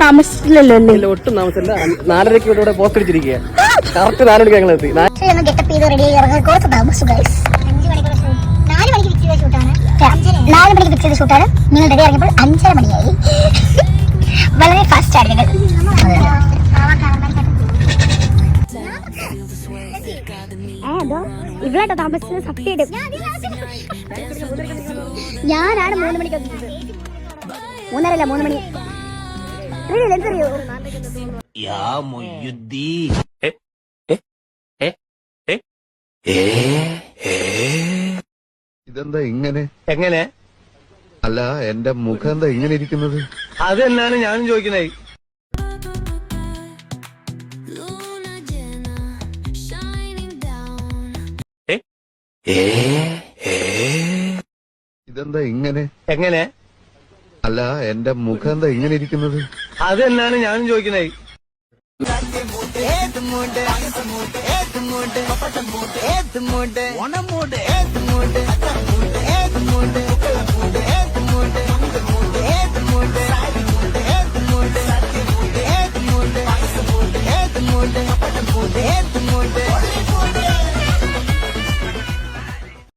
താമസിച്ചില്ലല്ലോ അല്ലേ? ഒട്ടും താമസിച്ചില്ല. 4:30 ഇവിടെ പോസ്റ്റ് അടിച്ചിരിക്കുക. കറക്റ്റ് 4 മണിക്ക് ഞങ്ങൾ എത്തി. 4 മണിക്ക് ഫിക്സ് ചെയ്ത ഷൂട്ടാണ്. നിങ്ങൾ റെഡി ഇറങ്ങിയപ്പോൾ 5:30 മണിയായി. വളരെ ഫാസ്റ്റ് ആണ് നിങ്ങൾ. ഇവിടെട്ടോ താമസിച്ചത് സത്യമായിട്ട്. ഞാനാണ് 3 മണിക്ക് 3:30 3 മണി. എന്തറിയോ ഇതെന്താ ഇങ്ങനെ? എങ്ങനെ? അല്ല, എന്റെ മുഖം എന്താ ഇങ്ങനെ ഇരിക്കുന്നത്? അത് തന്നെയാണ് ഞാനും ചോദിക്കുന്നത്. ഇതെന്താ ഇങ്ങനെ? എങ്ങനെ? അല്ല, എന്റെ മുഖം എന്താ ഇങ്ങനെ ഇരിക്കുന്നത്? അത് തന്നെയാണ് ഞാനും ചോദിക്കുന്നത്. Hey,